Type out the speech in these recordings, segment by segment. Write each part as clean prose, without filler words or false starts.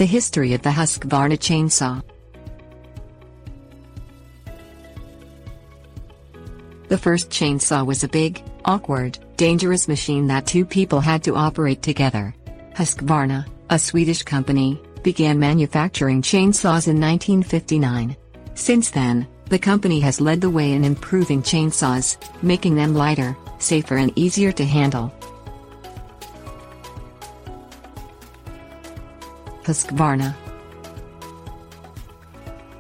The history of the Husqvarna Chainsaw. The first chainsaw was a big, awkward, dangerous machine that two people had to operate together. Husqvarna, a Swedish company, began manufacturing chainsaws in 1959. Since then, the company has led the way in improving chainsaws, making them lighter, safer and easier to handle. Husqvarna.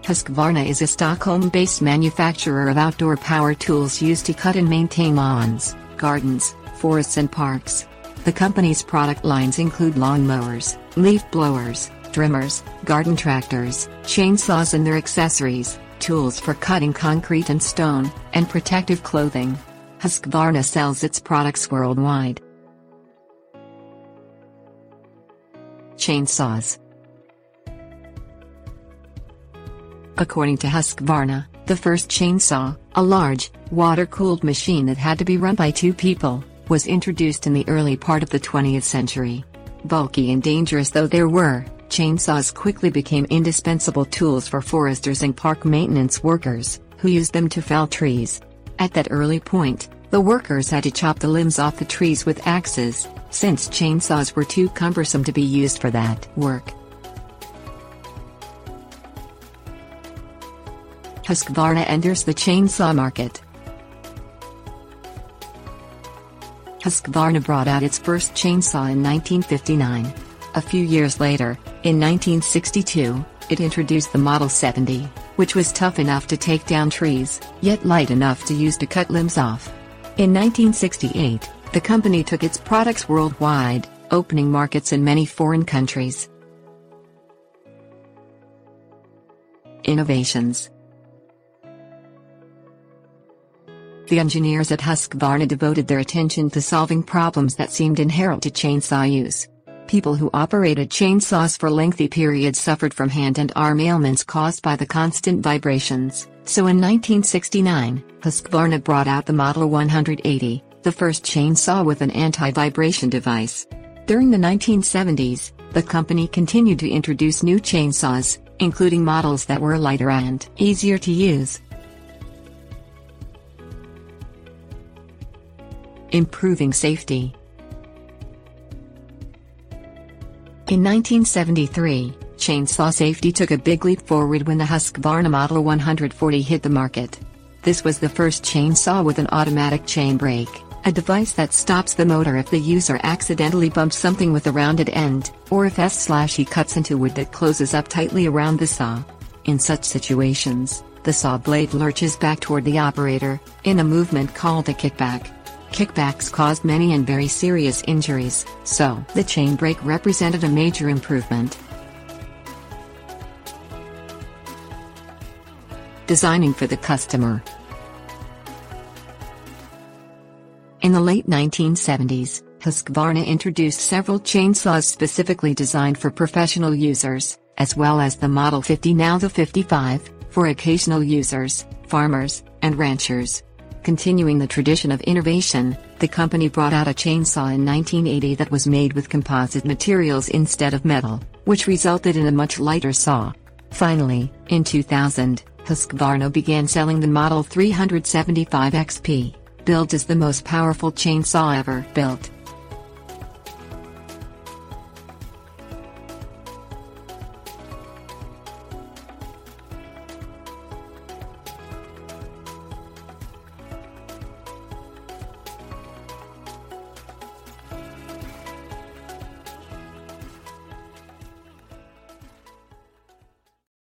Husqvarna is a Stockholm-based manufacturer of outdoor power tools used to cut and maintain lawns, gardens, forests and parks. The company's product lines include lawn mowers, leaf blowers, trimmers, garden tractors, chainsaws and their accessories, tools for cutting concrete and stone, and protective clothing. Husqvarna sells its products worldwide. Chainsaws. According to Husqvarna, the first chainsaw, a large, water-cooled machine that had to be run by two people, was introduced in the early part of the 20th century. Bulky and dangerous though they were, chainsaws quickly became indispensable tools for foresters and park maintenance workers, who used them to fell trees. At that early point, the workers had to chop the limbs off the trees with axes, since chainsaws were too cumbersome to be used for that work. Husqvarna enters the chainsaw market. Husqvarna brought out its first chainsaw in 1959. A few years later, in 1962, it introduced the Model 70, which was tough enough to take down trees, yet light enough to use to cut limbs off. In 1968, the company took its products worldwide, opening markets in many foreign countries. Innovations. The engineers at Husqvarna devoted their attention to solving problems that seemed inherent to chainsaw use. People who operated chainsaws for lengthy periods suffered from hand and arm ailments caused by the constant vibrations, so in 1969, Husqvarna brought out the Model 180, the first chainsaw with an anti-vibration device. During the 1970s, the company continued to introduce new chainsaws, including models that were lighter and easier to use. Improving safety. In 1973, chainsaw safety took a big leap forward when the Husqvarna Model 140 hit the market. This was the first chainsaw with an automatic chain brake, a device that stops the motor if the user accidentally bumps something with a rounded end, or if he cuts into wood that closes up tightly around the saw. In such situations, the saw blade lurches back toward the operator, in a movement called a kickback. Kickbacks caused many and very serious injuries, so the chain brake represented a major improvement. Designing for the customer. In the late 1970s, Husqvarna introduced several chainsaws specifically designed for professional users, as well as the Model 50, now the 55, for occasional users, farmers, and ranchers. Continuing the tradition of innovation, the company brought out a chainsaw in 1980 that was made with composite materials instead of metal, which resulted in a much lighter saw. Finally, in 2000, Husqvarna began selling the Model 375 XP, billed as the most powerful chainsaw ever built.